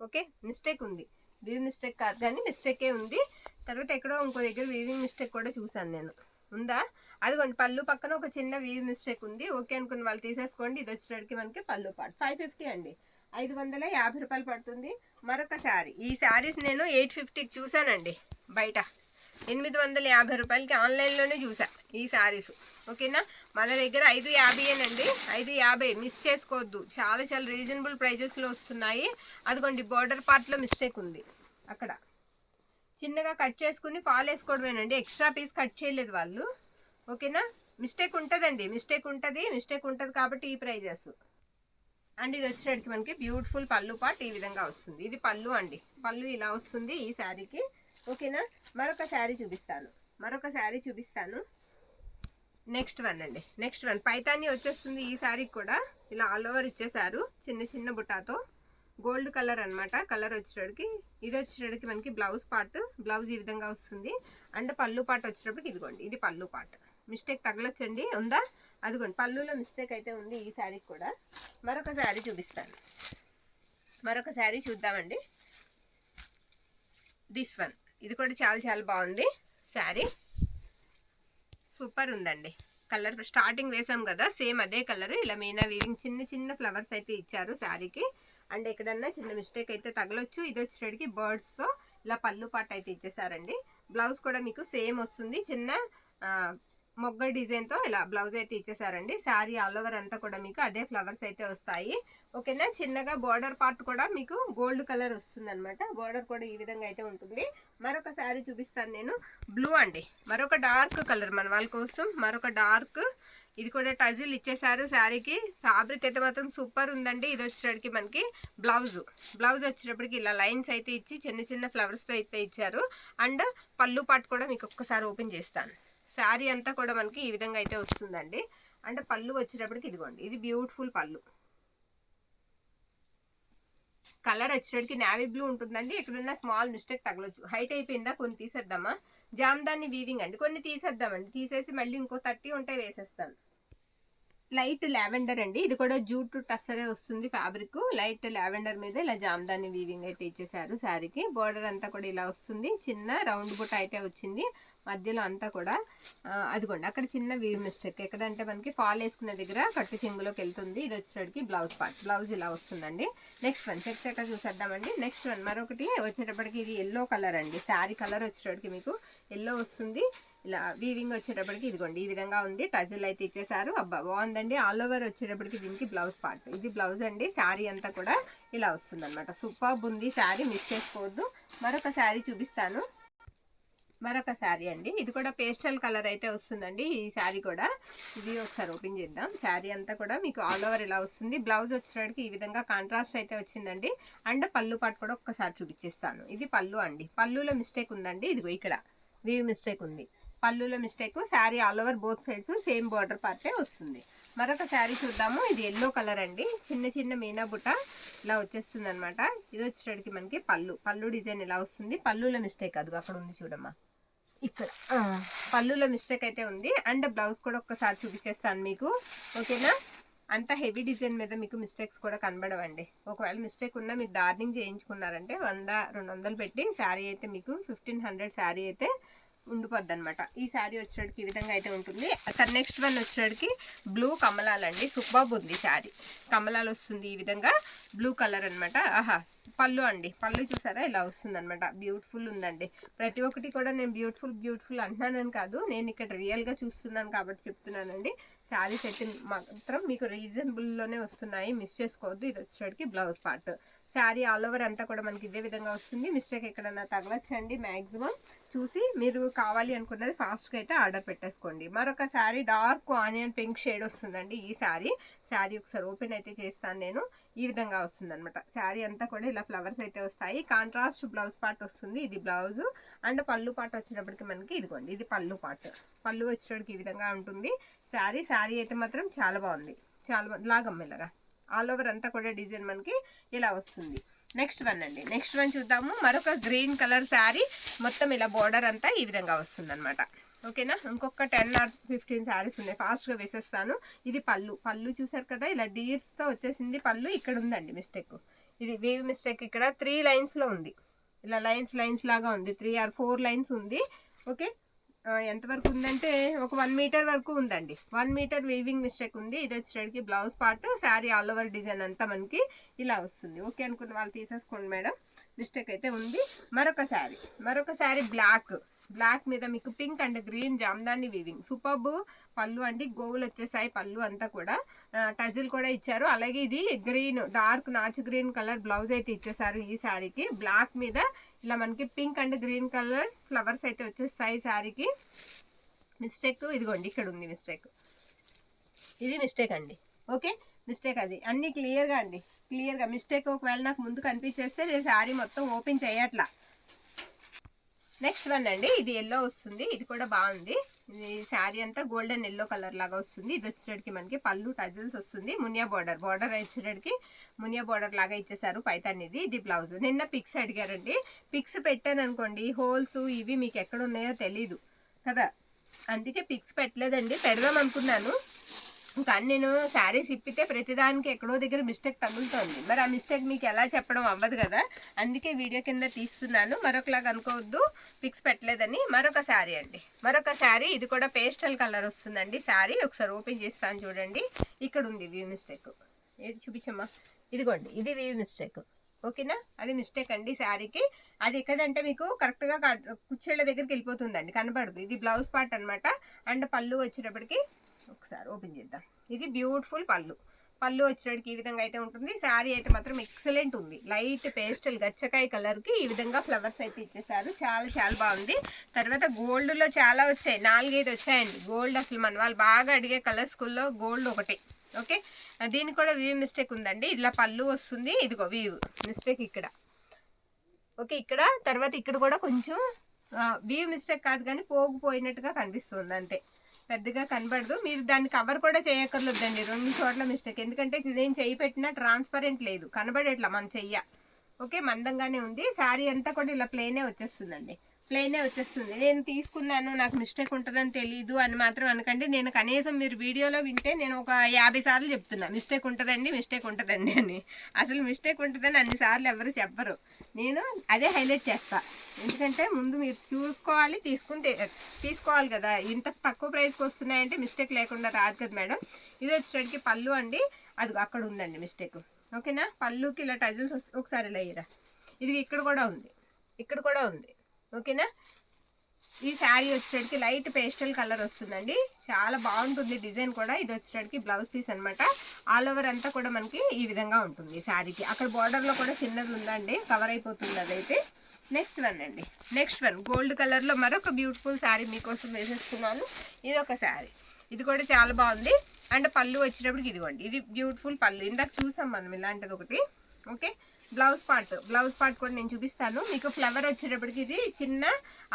ఓకే, మిస్టేక్ ఉంది, వీవ్ మిస్టేక్ కాదు కానీ మిస్టేకే ఉంది. తర్వాత ఎక్కడో ఇంకో దగ్గర వీవింగ్ మిస్టేక్ కూడా చూసాను నేను. ఉందా? అదిగోండి, పళ్ళు పక్కన ఒక చిన్న వీవ్ మిస్టేక్ ఉంది. ఓకే అనుకున్న వాళ్ళు తీసేసుకోండి. ఇది వచ్చేటప్పటికి మనకి పళ్ళు పార్ట్. 550 అండి, 550 రూపాయలు పడుతుంది. మరొక శారీ. ఈ శారీస్ నేను 850కి చూసానండి బయట, 850 రూపాయలకి ఆన్లైన్లోనే చూసా ఈ శారీస్. ఓకేనా, మన దగ్గర 550 550 మిస్ చేసుకోవద్దు. చాలా చాలా రీజనబుల్ ప్రైజెస్లో వస్తున్నాయి. అదిగోండి, బార్డర్ పార్ట్లో మిస్టేక్ ఉంది. అక్కడ చిన్నగా కట్ చేసుకుని ఫాల్ వేసుకోవడమేనండి, ఎక్స్ట్రా పీస్ కట్ చేయలేదు వాళ్ళు. ఓకేనా, మిస్టేక్ ఉంటుందండి, మిస్టేక్ ఉంటుంది కాబట్టి ఈ ప్రైజెస్. అండ్ ఇది వచ్చేటప్పటికి మనకి బ్యూటిఫుల్ పళ్ళు పార్ట్ ఈ విధంగా వస్తుంది. ఇది పళ్ళు అండి, పళ్ళు ఇలా వస్తుంది ఈ శారీకి. ఓకేనా, మరొక శారీ చూపిస్తాను. నెక్స్ట్ వన్ అండి, నెక్స్ట్ వన్ పైతాని వచ్చేస్తుంది ఈ శారీకి కూడా. ఇలా ఆల్ ఓవర్ ఇచ్చేసారు చిన్న చిన్న బుటాతో. గోల్డ్ కలర్ అనమాట. కలర్ వచ్చేటప్పటికి ఇది వచ్చేటప్పటికి మనకి బ్లౌజ్ పార్ట్. బ్లౌజ్ ఈ విధంగా వస్తుంది. అండ్ పళ్ళు పార్ట్ వచ్చేటప్పటికి ఇదిగోండి, ఇది పళ్ళు పార్ట్. మిస్టేక్ తగలొచ్చండి, ఉందా? అదిగోండి, పళ్ళులో మిస్టేక్ అయితే ఉంది ఈ శారీకి కూడా. మరొక శారీ చూపిస్తాను, మరొక శారీ చూద్దామండి. దిస్ వన్, ఇది కూడా చాలా చాలా బాగుంది శారీ. సూపర్ ఉందండి. కలర్ స్టార్టింగ్ వేసాం కదా, సేమ్ అదే కలర్. ఇలా మీనా వీవింగ్ చిన్న చిన్న ఫ్లవర్స్ అయితే ఇచ్చారు శారీకి. అండ్ ఎక్కడన్నా చిన్న మిస్టేక్ అయితే తగలొచ్చు. ఇది వచ్చేటికి బర్డ్స్తో ఇలా పళ్ళు పాట అయితే ఇచ్చేసారండి. బ్లౌజ్ కూడా మీకు సేమ్ వస్తుంది, చిన్న మొగ్గ డిజైన్తో ఇలా బ్లౌజ్ అయితే ఇచ్చేసారండి. శారీ ఆల్ ఓవర్ అంతా కూడా మీకు అదే ఫ్లవర్స్ అయితే వస్తాయి. ఓకేనా, చిన్నగా బార్డర్ పార్ట్ కూడా మీకు గోల్డ్ కలర్ వస్తుంది అనమాట. బార్డర్ కూడా ఈ విధంగా అయితే ఉంటుంది. మరొక శారీ చూపిస్తాను నేను. బ్లూ అండి, మరొక డార్క్ కలర్ మన వాళ్ళ కోసం. మరొక డార్క్, ఇది కూడా టజిల్ ఇచ్చేసారు శారీకి. ఫ్యాబ్రిక్ అయితే మాత్రం సూపర్ ఉందండి. ఇది వచ్చేటప్పటికి మనకి బ్లౌజ్ వచ్చేటప్పటికి ఇలా లైన్స్ అయితే ఇచ్చి చిన్న చిన్న ఫ్లవర్స్తో అయితే ఇచ్చారు. అండ్ పళ్ళు పార్ట్ కూడా మీకు ఒక్కసారి ఓపెన్ చేస్తాను. శారీ అంతా కూడా మనకి ఈ విధంగా అయితే వస్తుందండి. అంటే పళ్ళు వచ్చేటప్పటికి ఇదిగోండి, ఇది బ్యూటిఫుల్ పళ్ళు. కలర్ వచ్చేటప్పటికి నావీ బ్లూ ఉంటుందండి. ఎక్కడున్న స్మాల్ మిస్టేక్ తగలొచ్చు. హైట్ అయిపోయిందా, కొన్ని తీసేద్దామా? జామ్దాని వీవింగ్ అండి, కొన్ని తీసేద్దామండి. తీసేసి మళ్ళీ ఇంకో 30 ఉంటే వేసేస్తాను. లైట్ లావెండర్ అండి, ఇది కూడా జూట్ టస్సరే వస్తుంది ఫ్యాబ్రిక్. లైట్ లావెండర్ మీద ఇలా జామ్దాని వీవింగ్ అయితే ఇచ్చేసారు శారీకి. బార్డర్ అంతా కూడా ఇలా వస్తుంది. చిన్న రౌండ్ బుట్ట అయితే వచ్చింది. మధ్యలో అంతా కూడా అదిగోండి అక్కడ చిన్న వీవ్ మిస్టేక్. ఎక్కడంటే మనకి ఫాల్ వేసుకునే దగ్గర కట్టు చెంగులోకి వెళ్తుంది. ఇది వచ్చేటప్పటికి బ్లౌజ్ పార్ట్. బ్లౌజ్ ఇలా వస్తుందండి. నెక్స్ట్ వన్ చెక్క చూసేద్దామండి. నెక్స్ట్ వన్ మరొకటి వచ్చేటప్పటికి ఇది ఎల్లో కలర్ అండి. శారీ కలర్ వచ్చేటప్పటికి మీకు ఎల్లో వస్తుంది. ఇలా వీవింగ్ వచ్చేటప్పటికి ఇదిగోండి ఈ విధంగా ఉంది. టజిల్ అయితే ఇచ్చేసారు. అబ్బా బాగుందండి. ఆల్ ఓవర్ వచ్చేటప్పటికి దీనికి బ్లౌజ్ పార్ట్. ఇది బ్లౌజ్ అండి. శారీ అంతా కూడా ఇలా వస్తుంది అనమాట. సూపర్ ఉంది శారీ, మిస్ చేసుకోవద్దు. మరొక శారీ చూపిస్తాను. మరొక శారీ అండి. ఇది కూడా పేస్టల్ కలర్ అయితే వస్తుందండి ఈ శారీ కూడా. ఇది ఒకసారి ఓపెన్ చేద్దాం. శారీ అంతా కూడా మీకు ఆల్ ఓవర్ ఇలా వస్తుంది. బ్లౌజ్ వచ్చేటప్పటికి ఈ విధంగా కాంట్రాస్ట్ అయితే వచ్చిందండి. అండ్ పళ్ళు పాటు కూడా ఒక్కసారి చూపించేస్తాను. ఇది పళ్ళు అండి. పళ్ళులో మిస్టేక్ ఉందండి. ఇదిగో ఇక్కడ వీవ్ మిస్టేక్ ఉంది. పళ్ళులో mistake. Sari all over both sides same border పార్టే వస్తుంది. మరొక శారీ చూద్దాము. ఇది ఎల్లో కలర్ అండి. చిన్న చిన్న మీనా బుట్ట ఇలా వచ్చేస్తుంది అనమాట. ఇది వచ్చేటప్పటికి మనకి పళ్ళు డిజైన్ ఇలా వస్తుంది. పళ్ళులో మిస్టేక్ అది అక్కడ ఉంది చూడమ్మా, ఇక్కడ పళ్ళులో మిస్టేక్ అయితే ఉంది. అండ్ బ్లౌజ్ కూడా ఒక్కసారి చూపించేస్తాను మీకు, ఓకేనా. అంత హెవీ డిజైన్ మీద మీకు మిస్టేక్స్ కూడా కనబడవండి. ఒకవేళ మిస్టేక్ ఉన్నా మీరు డార్నింగ్ చేయించుకున్నారంటే 100-200 పెట్టి శారీ అయితే మీకు 1500 శారీ అయితే ఉండిపోద్ది అనమాట. ఈ శారీ వచ్చేటికి ఈ విధంగా అయితే ఉంటుంది. నెక్స్ట్ వన్ వచ్చేటికి బ్లూ కమలాలండి. సూపర్బ్ ఉంది శారీ. కమలాలు వస్తుంది ఈ విధంగా, బ్లూ కలర్ అనమాట. ఆహా పళ్ళు అండి. పళ్ళు చూసారా ఇలా వస్తుంది అనమాట. బ్యూటిఫుల్ ఉందండి. ప్రతి ఒక్కటి కూడా నేను బ్యూటిఫుల్ అంటున్నానని కాదు, నేను ఇక్కడ రియల్గా చూస్తున్నాను కాబట్టి చెప్తున్నానండి. శారీస్ అయితే మాత్రం మీకు రీజనబుల్లోనే వస్తున్నాయి, మిస్ చేసుకోవద్దు. ఇది వచ్చేటికి blouse part. Sari all over అంతా కూడా మనకి ఇదే విధంగా వస్తుంది. మిస్టేక్ ఎక్కడన్నా తగలచ్చండి. మ్యాక్సిమం చూసి మీరు కావాలి అనుకున్నది ఫాస్ట్గా అయితే ఆర్డర్ పెట్టేసుకోండి. మరొక sari dark onion pink shade వస్తుందండి ఈ శారీ. శారీ ఒకసారి ఓపెన్ అయితే చేస్తాను నేను. ఈ విధంగా వస్తుంది అనమాట. శారీ అంతా కూడా ఇలా ఫ్లవర్స్ అయితే వస్తాయి. కాంట్రాస్ట్ బ్లౌజ్ పార్ట్ వస్తుంది. ఇది బ్లౌజ్. అండ్ పళ్ళు పార్ట్ వచ్చినప్పటికి మనకి ఇదిగోండి ఇది పళ్ళు పార్ట్. పళ్ళు వచ్చేటప్పటికి ఈ విధంగా ఉంటుంది శారీ. శారీ అయితే మాత్రం చాలా బాగుంది. చాలా లాగమ్మెల్లగా ఆల్ ఓవర్ అంతా కూడా డిజైన్ మనకి ఇలా వస్తుంది. నెక్స్ట్ వన్ అండి. నెక్స్ట్ వన్ చూద్దాము. మరొక గ్రీన్ కలర్ శారీ. మొత్తం ఇలా బోర్డర్ అంతా ఈ విధంగా వస్తుంది అనమాట, ఓకేనా. ఇంకొక 10 or 15 శారీస్ ఉన్నాయి, ఫాస్ట్గా వేసేస్తాను. ఇది పళ్ళు చూసారు కదా ఇలా డీర్స్తో వచ్చేసింది పళ్ళు. ఇక్కడ ఉందండి మిస్టేక్. ఇది వేవ్ మిస్టేక్. ఇక్కడ 3 లైన్స్లో ఉంది. ఇలా లైన్స్ లాగా ఉంది. 3 or 4 లైన్స్ ఉంది, ఓకే. ఎంతవరకు ఉందంటే ఒక 1 మీటర్ వరకు ఉందండి. 1 మీటర్ వీవింగ్ మిస్టేక్ ఉంది. ఇది వచ్చేటికి blouse part. Sari all over design అంతా మనకి ఇలా వస్తుంది. ఓకే అనుకున్న వాళ్ళు తీసేసుకోండి మేడం. మిస్టేక్ అయితే ఉంది. మరొక శారీ బ్లాక్ మీద మీకు pink and green Jamdani weaving. Superb పళ్ళు అండి. గోవులు వచ్చేసాయి పళ్ళు అంతా కూడా. టజిల్ కూడా ఇచ్చారు. అలాగే ఇది గ్రీన్ డార్క్ నాచు గ్రీన్ కలర్ బ్లౌజ్ అయితే ఇచ్చేసారు ఈ శారీకి. బ్లాక్ మీద ఇలా మనకి pink and green colour flowers అయితే వచ్చేస్తాయి శారీకి. మిస్టేక్ ఇదిగోండి ఇక్కడ ఉంది మిస్టేక్. ఇది మిస్టేక్ అండి, ఓకే. మిస్టేక్ అది అన్ని క్లియర్గా అండి, క్లియర్గా. మిస్టేక్ ఒకవేళ నాకు ముందు కనిపించేస్తే నేను శారీ మొత్తం ఓపెన్ చేయట్లా. నెక్స్ట్ వన్ అండి. ఇది ఎల్లో వస్తుంది. ఇది కూడా బాగుంది. ఇది శారీ అంతా గోల్డెన్ ఎల్లో కలర్ లాగా వస్తుంది. ఇది వచ్చేటికి మనకి పళ్ళు టజిల్స్ వస్తుంది. మునియా బార్డర్ వచ్చేటికి మునియా బార్డర్ లాగా ఇచ్చేసారు పైతాన్. ఇది బ్లౌజ్. నిన్న పిక్స్ అడిగారండి. పిక్స్ పెట్టాను అనుకోండి, హోల్స్ ఇవి మీకు ఎక్కడ ఉన్నాయో తెలీదు కదా, అందుకే పిక్స్ పెట్టలేదండి. పెడదాం అనుకున్నాను, కానీ నేను శారీస్ ఇప్పితే ప్రతిదానికి ఎక్కడో దగ్గర మిస్టేక్ తగులుతోంది. మరి ఆ మిస్టేక్ మీకు ఎలా చెప్పడం అవ్వదు కదా, అందుకే వీడియో కింద తీస్తున్నాను. మరొకలాగా అనుకోవద్దు పిక్స్ పెట్టలేదని. మరొక శారీ అండి. మరొక శారీ. ఇది కూడా పేస్టల్ కలర్ వస్తుందండి శారీ. ఒకసారి ఓపెన్ చేస్తాను చూడండి. ఇక్కడ ఉంది వీవ్ మిస్టేక్. ఏది చూపించమ్మా, ఇదిగోండి ఇది వీవ్ మిస్టేక్, ఓకేనా. అది మిస్టేక్ అండి శారీకి. అది ఎక్కడంటే మీకు కరెక్ట్గా కుచ్చేళ్ళ దగ్గరికి వెళ్ళిపోతుందండి, కనబడదు. ఇది బ్లౌజ్ పార్ట్ అనమాట. అండ్ పళ్ళు వచ్చేటప్పటికి ఒకసారి ఓపెన్ చేద్దాం. ఇది బ్యూటిఫుల్ పళ్ళు వచ్చేటప్పటికి ఈ విధంగా అయితే ఉంటుంది. శారీ అయితే మాత్రం ఎక్సలెంట్ ఉంది. లైట్ పేస్టల్ గచ్చకాయ కలర్కి ఈ విధంగా ఫ్లవర్స్ అయితే ఇచ్చేసారు. చాలా బాగుంది. తర్వాత గోల్డ్లో చాలా వచ్చాయి, 4-5 వచ్చాయండి గోల్డ్. అసలు మన వాళ్ళు బాగా అడిగే కలర్ స్కూల్లో గోల్డ్ ఒకటి, ఓకే. దీనికి కూడా వీవ్ మిస్టేక్ ఉందండి. ఇలా పళ్ళు వస్తుంది. ఇదిగో వీవ్ మిస్టేక్ ఇక్కడ, ఓకే. ఇక్కడ తర్వాత ఇక్కడ కూడా కొంచెం వీవ్ మిస్టేక్ కాదు కానీ పోగిపోయినట్టుగా కనిపిస్తుంది అంతే, పెద్దగా కనబడదు. మీరు దాన్ని కవర్ కూడా చేయక్కర్లేదండి. 2 చోట్ల మిస్టేక్. ఎందుకంటే నేను చెయ్యి పెట్టినా ట్రాన్స్పరెంట్ లేదు, కనబడేట్లా మన చెయ్య, ఓకే. మందంగానే ఉంది. శారీ అంతా కూడా ఇలా ప్లేనే వచ్చేస్తుందండి. ప్లెయినే వచ్చేస్తుంది. నేను తీసుకున్నాను నాకు మిస్టేక్ ఉంటుందని తెలీదు అని మాత్రం అనకండి. నేను కనీసం మీరు వీడియోలో వింటే నేను ఒక 50 సార్లు చెప్తున్నా మిస్టేక్ ఉంటుందండి అని. అసలు మిస్టేక్ ఉంటుందని అన్నిసార్లు ఎవరు చెప్పరు. నేను అదే హైలైట్ చేస్తా. ఎందుకంటే ముందు మీరు చూసుకోవాలి, తీసుకోవాలి కదా. ఇంత తక్కువ ప్రైస్కి వస్తున్నాయంటే మిస్టేక్ లేకుండా రాదు కదా మేడం. ఇది వచ్చేటికి పళ్ళు అండి. అది అక్కడ ఉందండి మిస్టేక్. ఓకేనా, పళ్ళుకి ఇలా టజల్స్ ఒకసారి ఇలా ఇరా. ఇది ఇక్కడ కూడా ఉంది. ఓకేనా, ఈ శారీ వచ్చేటికి లైట్ పేస్టల్ కలర్ వస్తుందండి. చాలా బాగుంటుంది డిజైన్ కూడా. ఇది వచ్చేటికి బ్లౌజ్ పీస్ అనమాట. ఆల్ ఓవర్ అంతా కూడా మనకి ఈ విధంగా ఉంటుంది శారీకి. అక్కడ బార్డర్లో కూడా చిన్నది ఉందండి, కవర్ అయిపోతుంది అదైతే. నెక్స్ట్ వన్ గోల్డ్ కలర్లో మరొక బ్యూటిఫుల్ శారీ మీకోసం వేసేస్తున్నాను. ఇది ఒక శారీ, ఇది కూడా చాలా బాగుంది. అండ్ పళ్ళు వచ్చేటప్పటికి ఇదిగోండి, ఇది బ్యూటిఫుల్ పళ్ళు. ఇందాక చూసాం మనం ఇలాంటిది ఒకటి. ఓకే, బ్లౌజ్ పార్ట్ కూడా నేను చూపిస్తాను మీకు. ఫ్లవర్ వచ్చేటప్పటికి ఇది చిన్న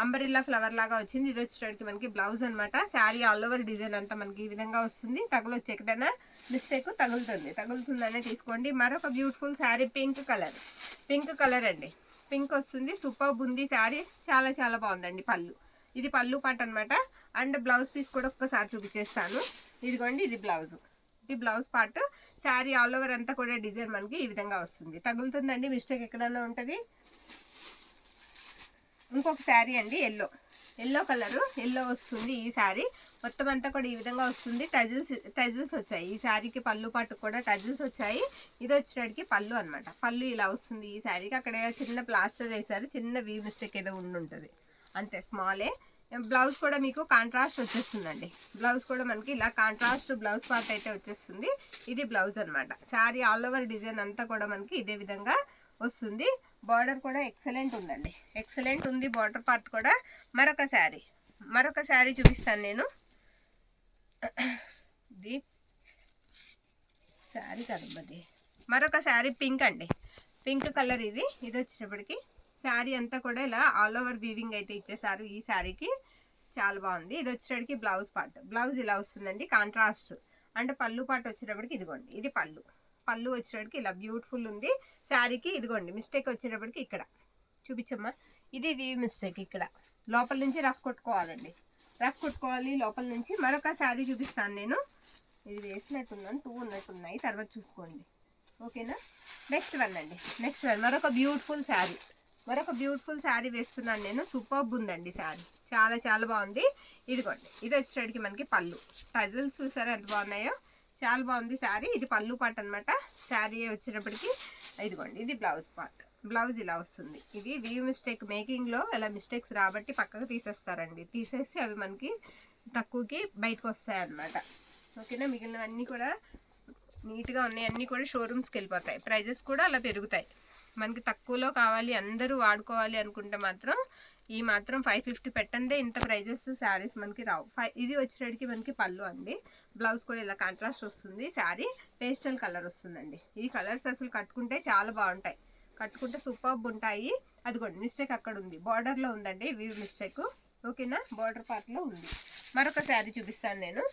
అంబరిల్లా ఫ్లవర్ లాగా వచ్చింది. ఇది వచ్చేటప్పటికి మనకి బ్లౌజ్ అనమాట. శారీ ఆల్ ఓవర్ డిజైన్ అంతా మనకి ఈ విధంగా వస్తుంది. తగలొచ్చి ఎక్కడైనా మిస్టేక్ తగులుతుందనే తీసుకోండి. మరొక బ్యూటిఫుల్ శారీ పింక్ కలర్ అండి. పింక్ వస్తుంది, సూపర్ ఉంది శారీ. చాలా చాలా బాగుందండి. ఇది పళ్ళు పార్ట్ అనమాట. అండ్ బ్లౌజ్ పీస్ కూడా ఒక్కసారి చూపించేస్తాను. ఇదిగోండి, ఇది blouse part. Sari all over అంతా కూడా డిజైన్ మనకి ఈ విధంగా వస్తుంది. తగులుతుందండి, మిస్టేక్ ఎక్కడన్నా ఉంటుంది. ఇంకొక శారీ అండి, ఎల్లో కలరు, ఎల్లో వస్తుంది. ఈ శారీ మొత్తం అంతా కూడా ఈ విధంగా వస్తుంది. టజిల్స్ వచ్చాయి ఈ శారీకి. పళ్ళు పాటు కూడా టజిల్స్ వచ్చాయి. ఇది వచ్చేటికి పళ్ళు అనమాట. పళ్ళు ఇలా వస్తుంది ఈ శారీకి. అక్కడ చిన్న ప్లాస్టర్ వేశారు, చిన్న వీ మిస్టేక్ ఏదో ఉంటుంది అంతే, స్మాలే. బ్లౌజ్ కూడా మీకు కాంట్రాస్ట్ వచ్చేస్తుందండి. బ్లౌజ్ కూడా మనకి ఇలా కాంట్రాస్ట్ బ్లౌజ్ పార్ట్ అయితే వచ్చేస్తుంది. ఇది బ్లౌజ్ అనమాట. శారీ ఆల్ ఓవర్ డిజైన్ అంతా కూడా మనకి ఇదే విధంగా వస్తుంది. బార్డర్ కూడా ఎక్సలెంట్ ఉందండి, ఎక్సలెంట్ ఉంది బార్డర్ పార్ట్ కూడా. మరొక శారీ చూపిస్తాను నేను. ఇది శారీ కదమ్మది, మరొక శారీ పింక్ అండి. పింక్ కలర్ ఇది వచ్చేటప్పటికి శారీ అంతా కూడా ఇలా ఆల్ ఓవర్ వీవింగ్ అయితే ఇచ్చేసారు ఈ శారీకి. చాలా బాగుంది. ఇది వచ్చేటప్పటికి బ్లౌజ్ ఇలా వస్తుందండి, కాంట్రాస్ట్. అంటే పళ్ళు పాటు వచ్చేటప్పటికి ఇదిగోండి, ఇది పళ్ళు వచ్చేటప్పటికి ఇలా బ్యూటిఫుల్ ఉంది శారీకి. ఇదిగోండి, మిస్టేక్ వచ్చేటప్పటికి ఇక్కడ చూపించమ్మా, ఇది వీవ్ మిస్టేక్. ఇక్కడ లోపల నుంచి రఫ్ కొట్టుకోవాలి లోపల నుంచి. మరొక శారీ చూపిస్తాను నేను. ఇది వేసినట్టున్నాను, 2 ఉన్నట్టున్నాయి, తర్వాత చూసుకోండి. ఓకేనా, నెక్స్ట్ వన్ మరొక బ్యూటిఫుల్ శారీ వేస్తున్నాను నేను. సూపర్బ్ ఉందండి శారీ, చాలా చాలా బాగుంది. ఇదిగోండి, ఇది వచ్చేటికి మనకి పళ్ళు. టజిల్స్ చూసారా ఎంత బాగున్నాయో, చాలా బాగుంది శారీ. ఇది పళ్ళు పార్ట్ అనమాట. శారీ వచ్చేటప్పటికి ఇదిగోండి, ఇది బ్లౌజ్ ఇలా వస్తుంది. ఇది వీవ్ మిస్టేక్ మేకింగ్లో ఇలా మిస్టేక్స్ రాబట్టి పక్కకు తీసేసి అవి మనకి తక్కువకి బయటకు వస్తాయి అన్నమాట. ఓకేనా, మిగిలినవన్నీ కూడా నీట్గా ఉన్నాయి. అన్నీ కూడా షోరూమ్స్కి వెళ్ళిపోతాయి. ప్రైజెస్ కూడా అలా పెరుగుతాయి. మనకి తక్కువలో కావాలి, అందరూ వాడుకోవాలి అనుకుంటే మాత్రం ఈ మాత్రం 550 పెట్టందే ఇంత ప్రైజెస్ శారీస్ మనకి రావు. ఇది వచ్చేటికి మనకి పళ్ళు అండి. బ్లౌజ్ కూడా ఇలా కాంట్రాస్ట్ వస్తుంది. శారీ పేస్టల్ కలర్ వస్తుందండి. ఈ కలర్స్ అసలు కట్టుకుంటే చాలా బాగుంటాయి, కట్టుకుంటే సూపర్బ్ ఉంటాయి. అదిగోండి, మిస్టేక్ అక్కడ ఉంది, బార్డర్లో ఉందండి వీవ్ మిస్టేక్. ఓకేనా, బార్డర్ పార్ట్లో ఉంది. మరొక శారీ చూపిస్తాను నేను.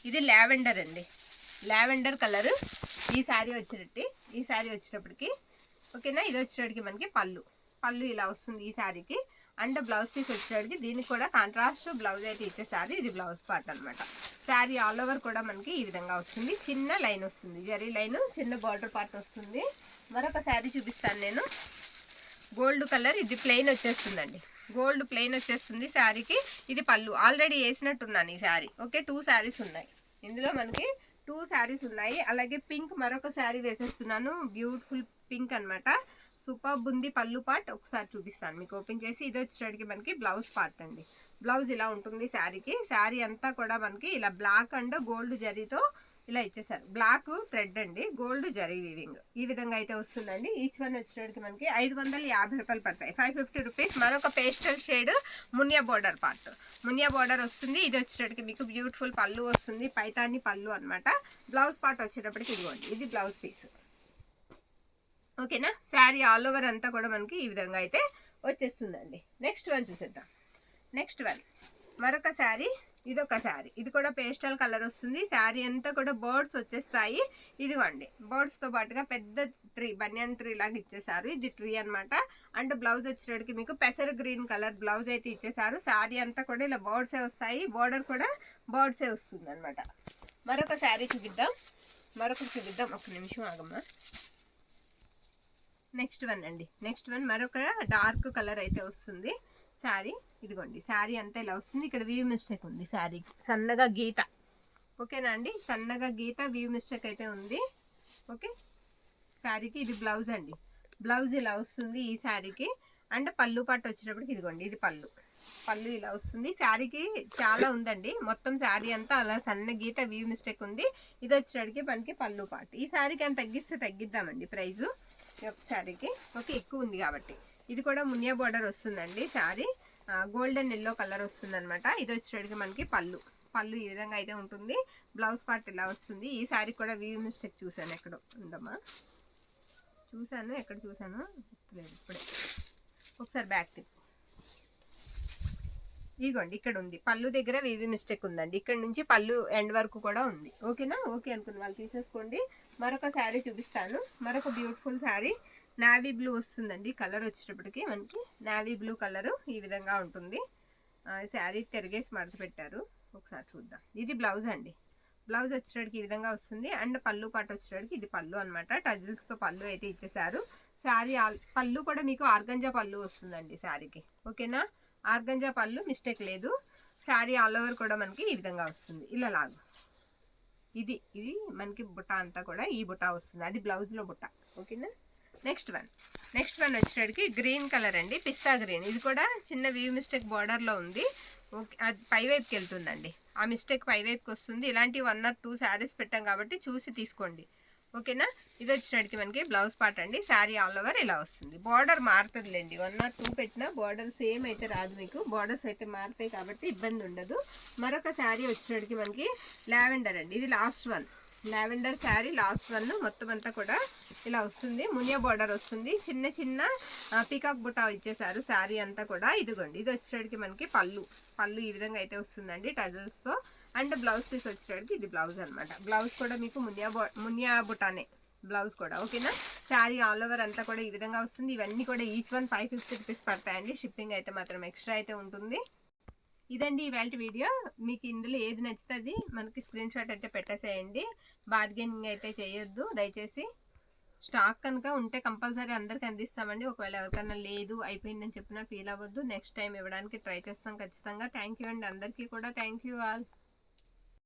ఇది లావెండర్ అండి, లావెండర్ కలర్. ఈ శారీ వచ్చేటప్పటికి ఓకేనా. ఇది వచ్చేటప్పటికి మనకి పళ్ళు ఇలా వస్తుంది ఈ శారీకి. అండ్ బ్లౌజ్ పీస్ వచ్చేటప్పటికి దీనికి కూడా కాంట్రాస్ట్ బ్లౌజ్ అయితే ఇచ్చేసారి. ఇది బ్లౌజ్ పార్ట్ అనమాట. శారీ ఆల్ ఓవర్ కూడా మనకి ఈ విధంగా వస్తుంది. చిన్న లైన్ వస్తుంది, జరీ లైన్, చిన్న బార్డర్ పార్ట్ వస్తుంది. మరొక శారీ చూపిస్తాను నేను. గోల్డ్ కలర్, ఇది ప్లెయిన్ వచ్చేస్తుందండి. గోల్డ్ ప్లెయిన్ వచ్చేస్తుంది శారీకి. ఇది పళ్ళు. ఆల్రెడీ వేసినట్టున్నాను ఈ శారీ. ఓకే, 2 శారీస్ ఉన్నాయి ఇందులో, మనకి 2 శారీస్ ఉన్నాయి. అలాగే పింక్ మరొక శారీ వేసేస్తున్నాను, బ్యూటిఫుల్ పింక్ అనమాట. సూపర్ ఉంది పళ్ళు పార్ట్. ఒకసారి చూపిస్తాను మీకు ఓపెన్ చేసి. ఇది వచ్చేటికి మనకి బ్లౌజ్ పార్ట్ అండి. బ్లౌజ్ ఇలా ఉంటుంది శారీకి. శారీ అంతా కూడా మనకి ఇలా బ్లాక్ అండ్ గోల్డ్ జరీతో ఇలా ఇచ్చేసారు. బ్లాక్ థ్రెడ్ అండి, గోల్డ్ జరీ వీవింగ్, ఈ విధంగా అయితే వస్తుందండి. ఈచ్ వన్ వచ్చేటికి మనకి 550 రూపాయలు పడతాయి, 550 రూపీస్. మరొక pastel shade Muniya border part, Muniya border వస్తుంది. ఇది వచ్చేటప్పటికి మీకు బ్యూటిఫుల్ పళ్ళు వస్తుంది, పైతాని పళ్ళు అనమాట. బ్లౌజ్ పార్ట్ వచ్చేటప్పటికి ఇదిగోండి, ఇది బ్లౌజ్ పీస్. ఓకేనా, శారీ ఆల్ ఓవర్ అంతా కూడా మనకి ఈ విధంగా అయితే వచ్చేస్తుందండి. నెక్స్ట్ వన్ చూసేద్దాం. మరొక శారీ, ఇదొక శారీ, ఇది కూడా పేస్టల్ కలర్ వస్తుంది. శారీ అంతా కూడా బర్డ్స్ వచ్చేస్తాయి. ఇదిగోండి బర్డ్స్తో పాటుగా పెద్ద ట్రీ, బనియన్ ట్రీ లాగా ఇచ్చేసారు. ఇది ట్రీ అనమాట. అండ్ బ్లౌజ్ వచ్చేటికి మీకు పెసర్ గ్రీన్ కలర్ బ్లౌజ్ అయితే ఇచ్చేసారు. శారీ అంతా కూడా ఇలా బర్డ్సే వస్తాయి. బోర్డర్ కూడా బర్డ్సే వస్తుంది అనమాట. మరొక శారీ చూపిద్దాం, ఒక నిమిషం ఆగమ్మా. నెక్స్ట్ వన్ అండి, నెక్స్ట్ వన్ మరొక డార్క్ కలర్ అయితే వస్తుంది శారీ. ఇదిగోండి శారీ అంతా ఇలా వస్తుంది. ఇక్కడ వ్యూ మిస్టేక్ ఉంది శారీకి, సన్నగా గీత. ఓకేనా అండి, సన్నగా గీత వ్యూ మిస్టేక్ అయితే ఉంది. ఓకే, శారీకి ఇది బ్లౌజ్ అండి. బ్లౌజ్ ఇలా వస్తుంది ఈ శారీకి. అండ్ పళ్ళు పాటు వచ్చేటప్పటికి ఇదిగోండి ఇది పళ్ళు ఇలా వస్తుంది. శారీకి చాలా ఉందండి, మొత్తం శారీ అంతా అలా సన్న గీత వ్యూ మిస్టేక్ ఉంది. ఇది వచ్చేటప్పటికి మనకి పళ్ళు పాటు. ఈ శారీకి అని తగ్గిస్తే తగ్గిద్దామండి ప్రైజు ఒక శారీకి. ఓకే, ఎక్కువ ఉంది కాబట్టి. ఇది కూడా మునియా బోర్డర్ వస్తుందండి. శారీ గోల్డెన్ ఎల్లో కలర్ వస్తుంది అనమాట. ఇది వచ్చేటప్పటికి మనకి పళ్ళు ఈ విధంగా అయితే ఉంటుంది. బ్లౌజ్ పార్ట్ ఇలా వస్తుంది. ఈ శారీ కూడా వ్యూ మిస్టేక్ చూసాను, ఎక్కడో ఉందమ్మా, ఎక్కడ చూసాను లేదు ఇప్పుడే. ఒకసారి బ్యాక్ టిప్. ఇదిగోండి ఇక్కడ ఉంది, పళ్ళు దగ్గర వీవి మిస్టేక్ ఉందండి. ఇక్కడ నుంచి పళ్ళు ఎండ్ వరకు కూడా ఉంది. ఓకేనా, ఓకే అనుకున్న వాళ్ళు తీసేసుకోండి. మరొక శారీ చూపిస్తాను. మరొక బ్యూటిఫుల్ శారీ నావీ బ్లూ వస్తుందండి. కలర్ వచ్చేటప్పటికి మనకి నావీ బ్లూ కలరు ఈ విధంగా ఉంటుంది. శారీ తిరిగేసి మడత పెట్టారు, ఒకసారి చూద్దాం. ఇది బ్లౌజ్ అండి. బ్లౌజ్ వచ్చేటప్పటికి ఈ విధంగా వస్తుంది. అండ్ పళ్ళు పాటు వచ్చేటప్పటికి ఇది పళ్ళు అనమాట. టజిల్స్తో పళ్ళు అయితే ఇచ్చేసారు. శారీ పళ్ళు కూడా మీకు ఆర్గంజా పళ్ళు వస్తుందండి శారీకి. ఓకేనా, ఆర్గంజా పళ్ళు మిస్టేక్ లేదు. శారీ ఆల్ ఓవర్ కూడా మనకి ఈ విధంగా వస్తుంది. ఇలా లాగు, ఇది మనకి బుట్ట అంతా కూడా ఈ బుట్ట వస్తుంది, అది బ్లౌజ్లో బుట్ట. ఓకేనా, నెక్స్ట్ వన్ వచ్చేటప్పటికి గ్రీన్ కలర్ అండి, పిస్తా గ్రీన్. ఇది కూడా చిన్న వ్యూ మిస్టేక్ బార్డర్లో ఉంది. ఓకే, అది పై వైపుకి వెళ్తుందండి, ఆ మిస్టేక్ పై వైపుకి వస్తుంది. ఇలాంటి 1 or 2 శారీస్ పెట్టాం కాబట్టి చూసి తీసుకోండి. ఓకేనా, ఇది వచ్చేటప్పటికి మనకి బ్లౌజ్ పార్ట్ అండి. శారీ ఆల్ ఓవర్ ఇలా వస్తుంది. బార్డర్ మారుతుందిలేండి, 1 or 2 పెట్టినా బార్డర్ సేమ్ అయితే రాదు మీకు. బార్డర్స్ అయితే మారుతాయి కాబట్టి ఇబ్బంది ఉండదు. మరొక శారీ వచ్చేటప్పటికి మనకి లావెండర్ అండి. ఇది last one, lavender sari last one. మొత్తం అంతా కూడా ఇలా వస్తుంది. మునియా బార్డర్ వస్తుంది. చిన్న చిన్న పీకాక్ బుటా ఇచ్చేసారు శారీ అంతా కూడా. ఇదిగోండి ఇది వచ్చేటప్పటికి మనకి పళ్ళు ఈ విధంగా అయితే వస్తుందండి టజల్స్తో. అండ్ బ్లౌజ్ పీస్ వచ్చేటప్పటికి ఇది బ్లౌజ్ అనమాట. బ్లౌజ్ కూడా మీకు మునియా బుటానే బ్లౌజ్ కూడా. ఓకేనా, శారీ ఆల్ ఓవర్ అంతా కూడా ఈ విధంగా వస్తుంది. ఇవన్నీ కూడా ఈచ్ వన్ 550 రూపీస్ పడతాయండి. షిప్పింగ్ అయితే మాత్రం ఎక్స్ట్రా అయితే ఉంటుంది. ఇదండి ఇవాళ వీడియో. మీకు ఇందులో ఏది నచ్చుతుంది మనకి స్క్రీన్ షాట్ అయితే పెట్టేసేయండి. బార్గెనింగ్ అయితే చేయొద్దు దయచేసి. స్టాక్ కనుక ఉంటే కంపల్సరీ అందరికి అందిస్తామండి. ఒకవేళ ఎవరికైనా లేదు అయిపోయిందని చెప్పినా ఫీల్ అవ్వద్దు. నెక్స్ట్ టైం ఇవ్వడానికి ట్రై చేస్తాం ఖచ్చితంగా. థ్యాంక్ యూ అండి అందరికీ కూడా. Thank you all.